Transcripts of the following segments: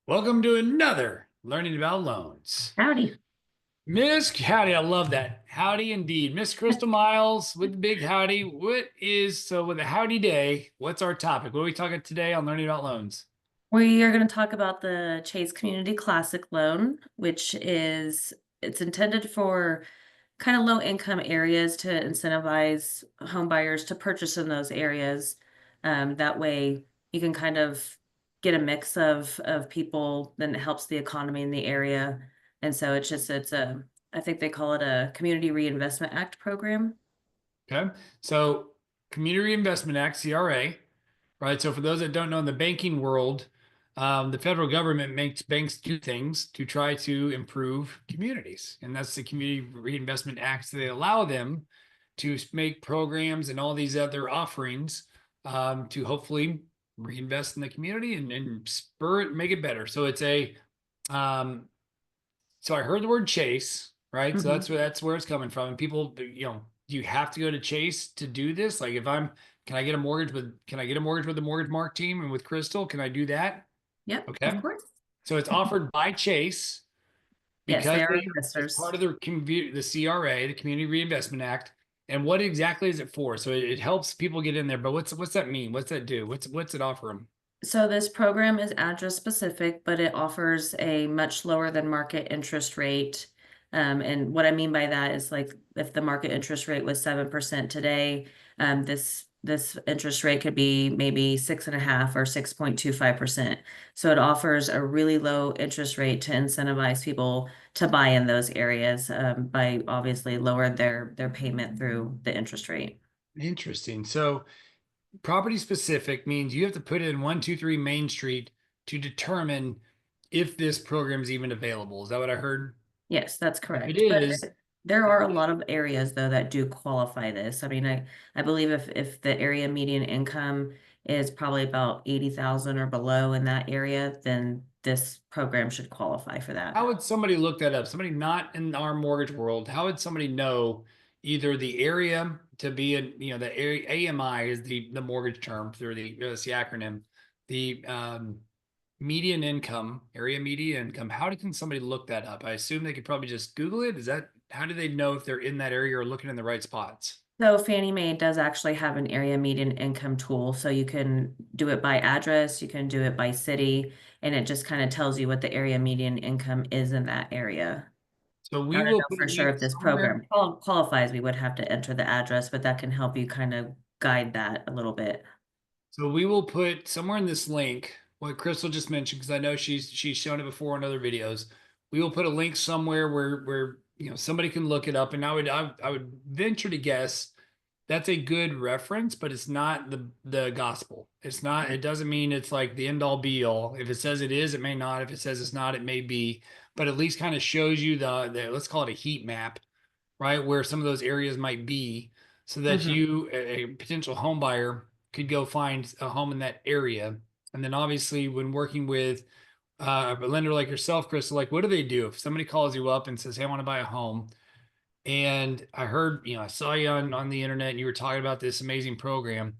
Welcome to another Learning About Loans. Howdy. Miss Howdy, I love that. Howdy indeed. Miss Crystal Miles with the big howdy. With the howdy day, what's our topic? What are we talking today on Learning About Loans? We are going to talk about the Chase Community Classic Loan, which is it's intended for kind of low income areas to incentivize home buyers to purchase in those areas. That way you can kind of get a mix of people, then it helps the economy in the area. And so it's a I think they call it a Community Reinvestment Act program. Okay. So Community Investment Act, CRA, right? So for those that don't know, in the banking world, the federal government makes banks do things to try to improve communities. And that's the Community Reinvestment Acts. They allow them to make programs and all these other offerings to hopefully reinvest in the community and spur it, make it better. Um, so I heard the word Chase, right? So Mhm. that's where it's coming from. And people, do you have to go to Chase to do this? Like if can I get a mortgage with the Mortgage Mark team and with Crystal? Can I do that? Yep, of Okay. course. So it's offered by Chase Yes, because they are it's part investors. of the CRA, the Community Reinvestment Act. And what exactly is it for? So it helps people get in there, but what's that mean? What's that do? What's it offer them? So this program is address specific, but it offers a much lower than market interest rate. And what I mean by that is like if the market interest rate was 7% today, this interest rate could be maybe 6.5 or 6.25%. So it offers a really low interest rate to incentivize people to buy in those areas by obviously lower their payment through the interest rate. Interesting. So property specific means you have to put in 123 Main Street to determine if this program is even available. Is that what I heard? Yes, that's If it correct. But is, there are a lot of areas though that do qualify this. I mean, I believe if the area median income is probably about 80,000 or below in that area, then this program should qualify for that. how would somebody look that up? Somebody not in our mortgage world, how would somebody know either the area to be in, the area AMI is the mortgage term through that's the acronym, the median income, area median income. How can somebody look that up? I assume they could probably just Google it. Is that how do they know if they're in that area or looking in the right spots? So Fannie Mae does actually have an area median income tool. So you can do it by address, you can do it by city, and it just kind of tells you what the area median income is in that area. So I we don't will know put a for sure link if this somewhere. program qualifies, we would have to enter the address, but that can help you kind of guide that a little bit. So we will put somewhere in this link what Crystal just mentioned because I know she's shown it before in other videos. We will put a link somewhere where somebody can look it up. And I would venture to guess that's a good reference, but it's not the gospel. It's not. It doesn't mean it's like the end all be all. If it says it is, it may not. If it says it's not, it may be. But at least kind of shows you the let's call it a heat map, right? Where some of those areas might be so that Hmm. you, a potential home buyer, could go find a home in that area. And then obviously, when working with a lender like yourself, Crystal, like what do they do if somebody calls you up and says, "Hey, I want to buy a home," and I heard, I saw you on the internet and you were talking about this amazing program.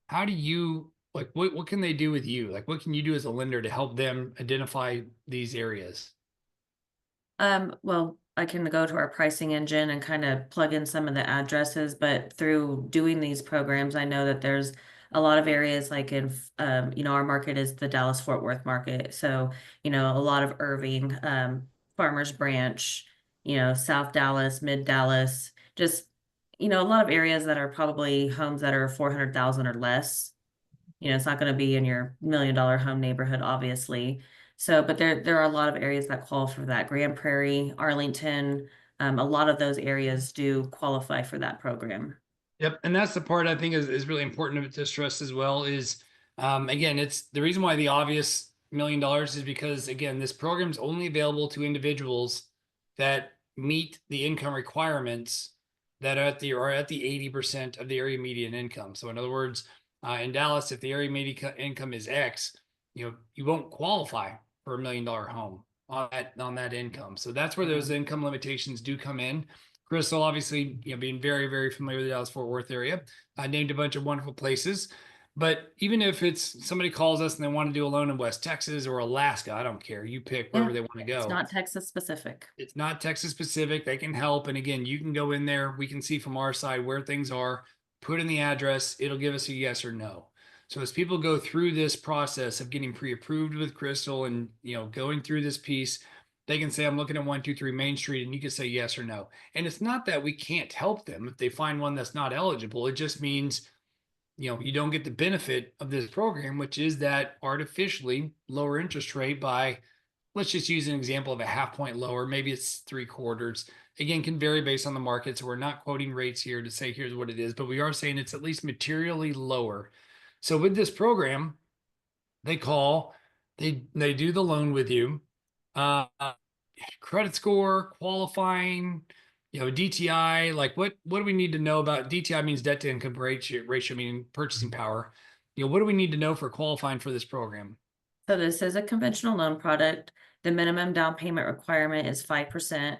How do you like what can they do with you? Like what can you do as a lender to help them identify these areas? Well, I can go to our pricing engine and kind of plug in some of the addresses, but through doing these programs, I know that there's a lot of areas like our market is the Dallas Fort Worth market. So, a lot of Irving, Farmers Branch, South Dallas, Mid Dallas, just, a lot of areas that are probably homes that are 400,000 or less. It's not going to be in your $1 million home neighborhood, obviously. So, but there are a lot of areas that qualify for that. Grand Prairie, Arlington, a lot of those areas do qualify for that program. Yep, and that's the part I think is really important to stress as well is again, it's the reason why the obvious $1 million is because again, this program is only available to individuals that meet the income requirements that are at the 80% of the area median income. So in other words, in Dallas, if the area median income is X, you won't qualify for $1 million home on that income. So that's where those income limitations do come in. Crystal, obviously, being very, very familiar with the Dallas Fort Worth area, named a bunch of wonderful places. But even if it's somebody calls us and they want to do a loan in West Texas or Alaska, I don't care. You pick Yeah, wherever they want to it's go. not Texas specific. It's not Texas specific. They can help. And again, you can go in there. We can see from our side where things are, put in the address. It'll give us a yes or no. So as people go through this process of getting pre-approved with Crystal and going through this piece, they can say, I'm looking at 123 Main Street, and you can say yes or no. And it's not that we can't help them if they find one that's not eligible. It just means you don't get the benefit of this program, which is that artificially lower interest rate by, let's just use an example of a half point lower. Maybe it's 3/4. Again, can vary based on the market. So we're not quoting rates here to say here's what it is, but we are saying it's at least materially lower. So with this program, they call, they do the loan with you. Uh, Credit score, qualifying, DTI, like what do we need to know about DTI means debt to income ratio meaning purchasing power. What do we need to know for qualifying for this program? So this is a conventional loan product. The minimum down payment requirement is 5%.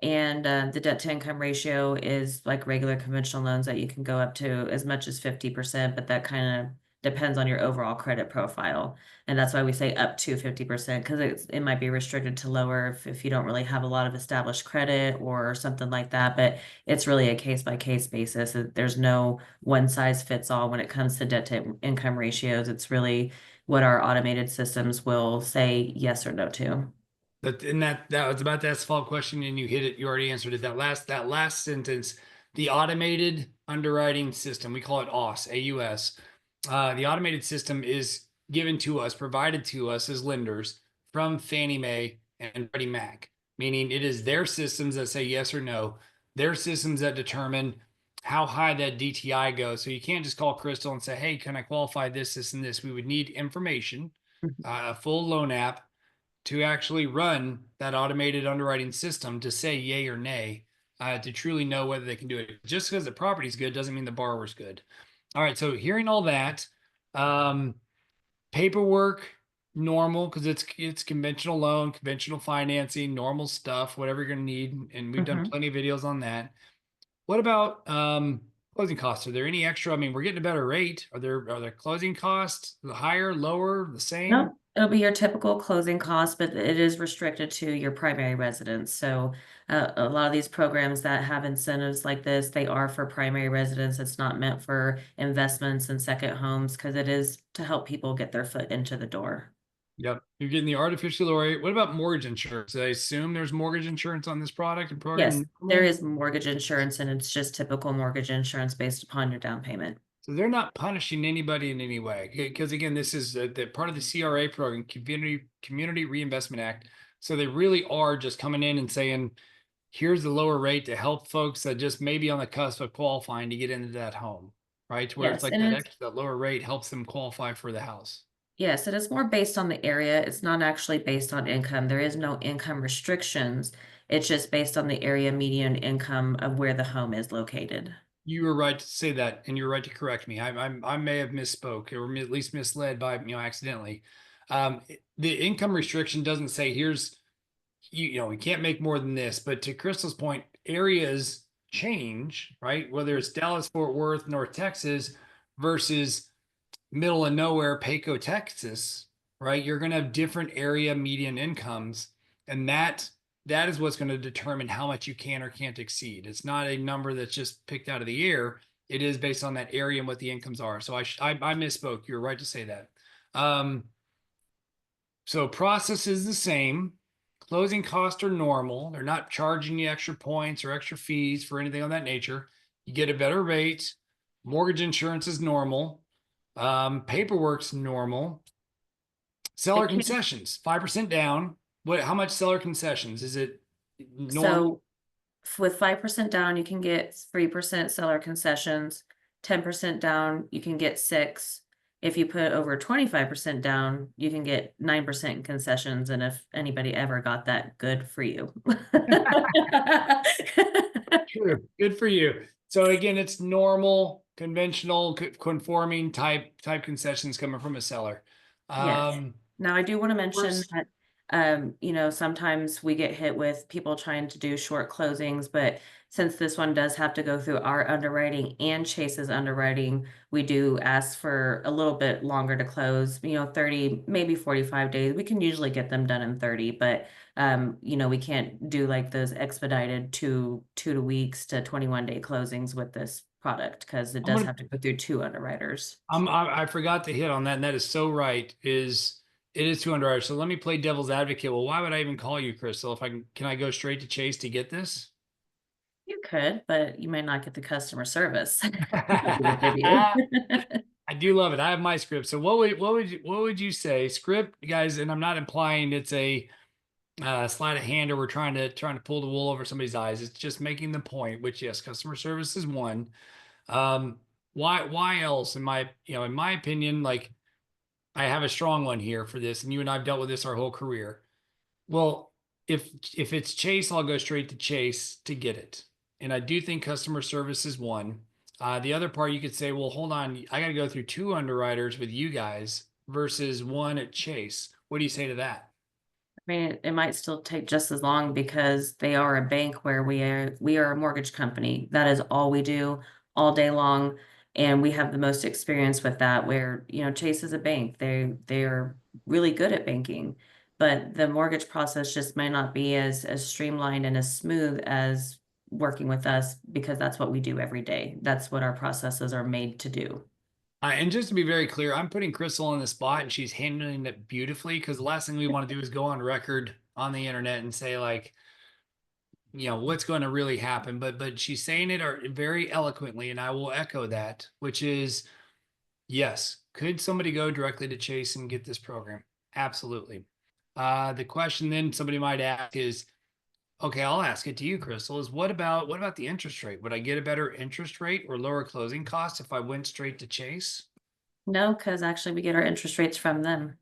And the debt to income ratio is like regular conventional loans that you can go up to as much as 50%, but that kind of depends on your overall credit profile. And that's why we say up to 50% because it might be restricted to lower if you don't really have a lot of established credit or something like that. But it's really a case by case basis. There's no one size fits all when it comes to debt to income ratios. It's really what our automated systems will say yes or no to. But in that was about to ask the follow-up question, and you hit it. You already answered it. That last sentence, the automated underwriting system, we call it AUS, AUS. The automated system is given to us, provided to us as lenders from Fannie Mae and Freddie Mac, meaning it is their systems that say yes or no, their systems that determine how high that DTI goes. So you can't just call Crystal and say, "Hey, can I qualify this, this, and this?" We would need information, a full loan app to actually run that automated underwriting system to say yay or nay, to truly know whether they can do it. Just because the property's good doesn't mean the borrower's good. All right, so hearing all that, um, paperwork normal because it's conventional loan, conventional financing, normal stuff, whatever you're going to need, and we've done Mhm. plenty of videos on that. What about closing costs? Are there any extra? I mean, we're getting a better rate. Are there closing costs higher, lower, the same? No, it'll be your typical closing cost, but it is restricted to your primary residence. So a lot of these programs that have incentives like this, they are for primary residents. It's not meant for investments and second homes because it is to help people get their foot into the door. Yep. You're getting the artificial rate. What about mortgage insurance? I assume there's mortgage insurance on this product and Yes, program there normal. is mortgage insurance and it's just typical mortgage insurance based upon your down payment. So they're not punishing anybody in any way. Because again, this is the part of the CRA program, Community Reinvestment Act. So they really are just coming in and saying, here's the lower rate to help folks that just may be on the cusp of qualifying to get into that home, right? To where it's Yes, like and that it's extra, that lower rate helps them qualify for the house. yes, and it's more based on the area. It's not actually based on income. There is no income restrictions. It's just based on the area median income of where the home is located. You were right to say that, and you're right to correct me. I may have misspoke or at least misled by accidentally. The income restriction doesn't say here's we can't make more than this. But to Crystal's point, areas change, right? Whether it's Dallas, Fort Worth, North Texas versus middle of nowhere, Paco, Texas, right? You're going to have different area median incomes, and that is what's going to determine how much you can or can't exceed. It's not a number that's just picked out of the air. It is based on that area and what the incomes are. So I misspoke. You're right to say that. So process is the same. Closing costs are normal. They're not charging you extra points or extra fees for anything of that nature. You get a better rate. Mortgage insurance is normal. Paperwork's normal. Seller It can, concessions, 5% down. How much seller concessions? Is it normal? so with 5% down, you can get 3% seller concessions. 10% down, you can get 6. If you put over 25% down, you can get 9% in concessions. And if anybody ever got that, good for you. True. Good for you. So again, it's normal, conventional, conforming type concessions coming from a seller. Yes. Um, Now, I do want to mention Worst. that, sometimes we get hit with people trying to do short closings, but since this one does have to go through our underwriting and Chase's underwriting, we do ask for a little bit longer to close, 30, maybe 45 days. We can usually get them done in 30, but we can't do like those expedited two weeks to 21-day closings with this product because it I'm does gonna have to go through two underwriters. I forgot to hit on that, and that is so right. It is 200 hours. So let me play devil's advocate. Well, why would I even call you, Crystal? If I can I go straight to Chase to get this? You could, but you might not get the customer service. I'll be with you. I do love it. I have my script. So what would you say? Script, guys, and I'm not implying it's a sleight of hand or we're trying to pull the wool over somebody's eyes. It's just making the point, which yes, customer service is one. Um, why else? In my opinion, like I have a strong one here for this, and you and I've dealt with this our whole career. Well, if it's Chase, I'll go straight to Chase to get it. And I do think customer service is one. The other part you could say, well, hold on, I got to go through two underwriters with you guys versus one at Chase. What do you say to that? I mean, it might still take just as long because they are a bank where we are a mortgage company. That is all we do all day long. And we have the most experience with that where, Chase is a bank. They are really good at banking, but the mortgage process just may not be as streamlined and as smooth as working with us because that's what we do every day. That's what our processes are made to do. And just to be very clear, I'm putting Crystal on the spot and she's handling it beautifully because the last thing we want to do is go on record on the internet and say like, what's going to really happen. But she's saying it very eloquently, and I will echo that, which is yes. Could somebody go directly to Chase and get this program? Absolutely. The question then somebody might ask is, okay, I'll ask it to you, Crystal, is what about the interest rate? Would I get a better interest rate or lower closing costs if I went straight to Chase? No, because actually we get our interest rates from them.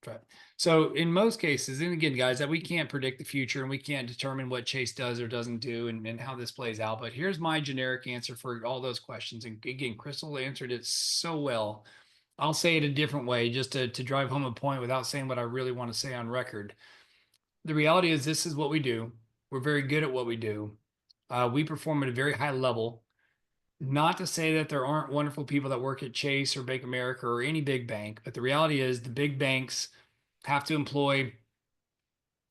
Right. So in most cases, and again, guys, that we can't predict the future and we can't determine what Chase does or doesn't do and how this plays out. But here's my generic answer for all those questions. And again, Crystal answered it so well. I'll say it a different way just to drive home a point without saying what I really want to say on record. The reality is this is what we do. We're very good at what we do. We perform at a very high level. Not to say that there aren't wonderful people that work at Chase or Bank of America or any big bank, but the reality is the big banks have to employ,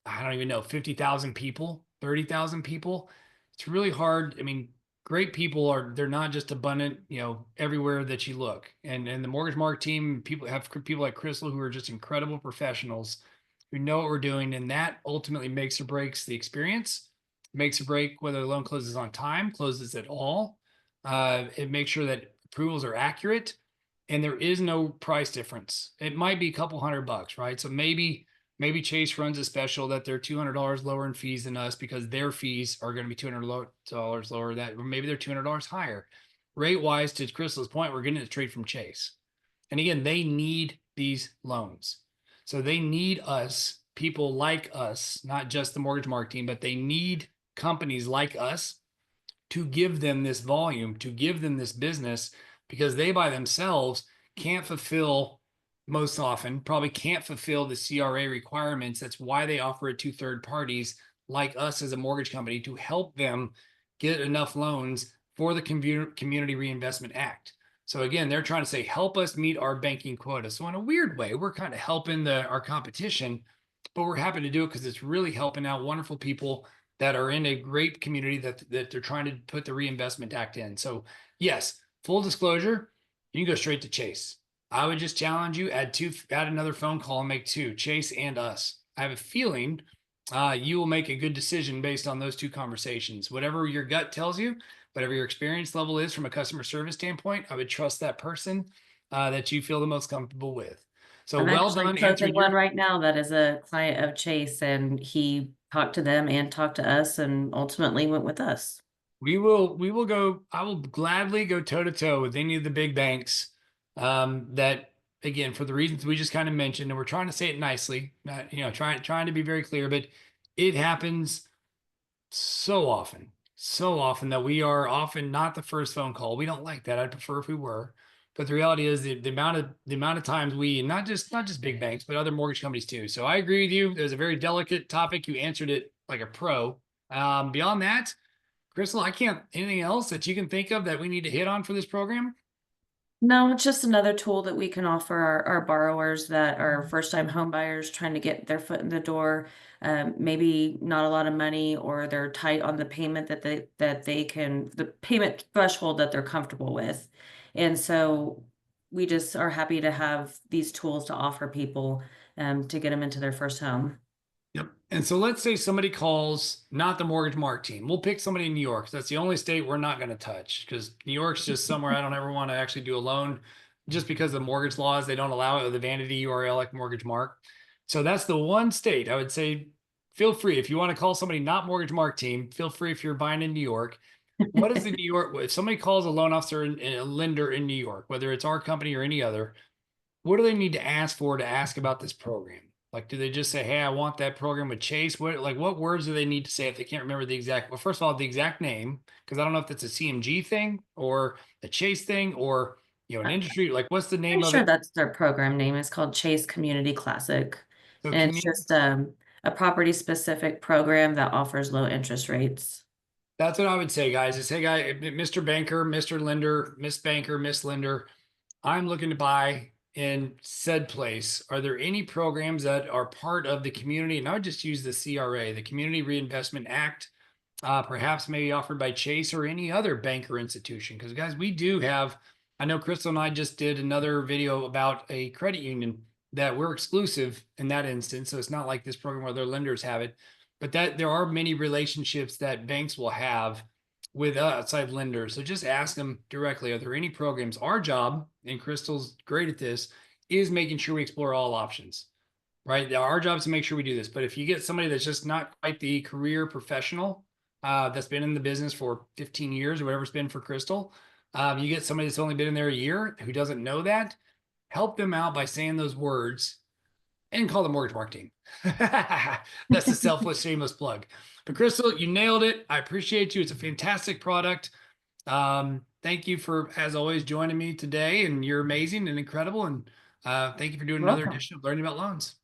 I don't even know, 50,000 people, 30,000 people. It's really hard. I mean, great people they're not just abundant, everywhere that you look. And the mortgage market team, people like Crystal who are just incredible professionals who know what we're doing. And that ultimately makes or breaks the experience, makes or break whether the loan closes on time, closes at all. It makes sure that approvals are accurate and there is no price difference. It might be a couple $100, right? So maybe Chase runs a special that they're $200 lower in fees than us because their fees are going to be $200 lower. That or maybe they're $200 higher. Rate wise, to Crystal's point, we're getting a trade from Chase, and again, they need these loans, so they need us, people like us, not just the mortgage market team, but they need companies like us to give them this volume, to give them this business, because they by themselves can't fulfill, most often, probably can't fulfill the CRA requirements. That's why they offer it to third parties like us as a mortgage company to help them get enough loans for the Community Reinvestment Act. So again, they're trying to say, help us meet our banking quota. So in a weird way, we're kind of helping our competition, but we're happy to do it because it's really helping out wonderful people that are in a great community that they're trying to put the Reinvestment Act in. So yes, full disclosure, you can go straight to Chase. I would just challenge you, add another phone call and make two, Chase and us. I have a feeling you will make a good decision based on those two conversations. Whatever your gut tells you, whatever your experience level is from a customer service standpoint, I would trust that person that you feel the most comfortable with. So I'm well actually done closing answering your. one right now that is a client of Chase, and he talked to them and talked to us and ultimately went with us. We will go, I will gladly go toe to toe with any of the big banks that again, for the reasons we just kind of mentioned, and we're trying to say it nicely, not, trying to be very clear, but it happens so often that we are often not the first phone call. We don't like that. I'd prefer if we were. But the reality is the amount of times we, not just big banks, but other mortgage companies too. So I agree with you. There's a very delicate topic. You answered it like a pro. Beyond that, Crystal, I can't, anything else that you can think of that we need to hit on for this program? No, it's just another tool that we can offer our borrowers that are first-time home buyers trying to get their foot in the door. Maybe not a lot of money, or they're tight on the payment the payment threshold that they're comfortable with. And so we just are happy to have these tools to offer people to get them into their first home. Yep. And so let's say somebody calls, not the Mortgage Mark team. We'll pick somebody in New York. That's the only state we're not going to touch because New York's just somewhere I don't ever want to actually do a loan just because of the mortgage laws. They don't allow it with a vanity URL like Mortgage Mark. So that's the one state I would say feel free. If you want to call somebody not Mortgage Mark team, feel free if you're buying in New York. What is the New York? If somebody calls a loan officer and a lender in New York, whether it's our company or any other, what do they need to ask for to ask about this program? Like, do they just say, "Hey, I want that program with Chase"? What words do they need to say if they can't remember the exact? Well, first of all, the exact name, because I don't know if it's a CMG thing or a Chase thing or an industry. Like, what's the name Pretty of sure it? that's their program name. It's called Chase Community Classic. So, And it's community. just a property specific program that offers low interest rates. That's what I would say, guys. Is, hey, guy, Mr. Banker, Mr. Lender, Miss Banker, Miss Lender. I'm looking to buy in said place. Are there any programs that are part of the community? And I would just use the CRA, the Community Reinvestment Act, perhaps maybe offered by Chase or any other banker institution. Because, guys, we do have, I know Crystal and I just did another video about a credit union that we're exclusive in that instance. So it's not like this program where their lenders have it, but that there are many relationships that banks will have with outside lenders. So just ask them directly, are there any programs? Our job, and Crystal's great at this, is making sure we explore all options, right? Our job is to make sure we do this. But if you get somebody that's just not quite the career professional that's been in the business for 15 years or whatever it's been for Crystal, you get somebody that's only been in there a year who doesn't know that, help them out by saying those words and call the Mortgage Mark team. That's a selfless, shameless plug. But Crystal, you nailed it. I appreciate you. It's a fantastic product. Thank you for, as always, joining me today. And you're amazing and incredible. And thank you for doing You're another welcome. edition of Learning About Loans.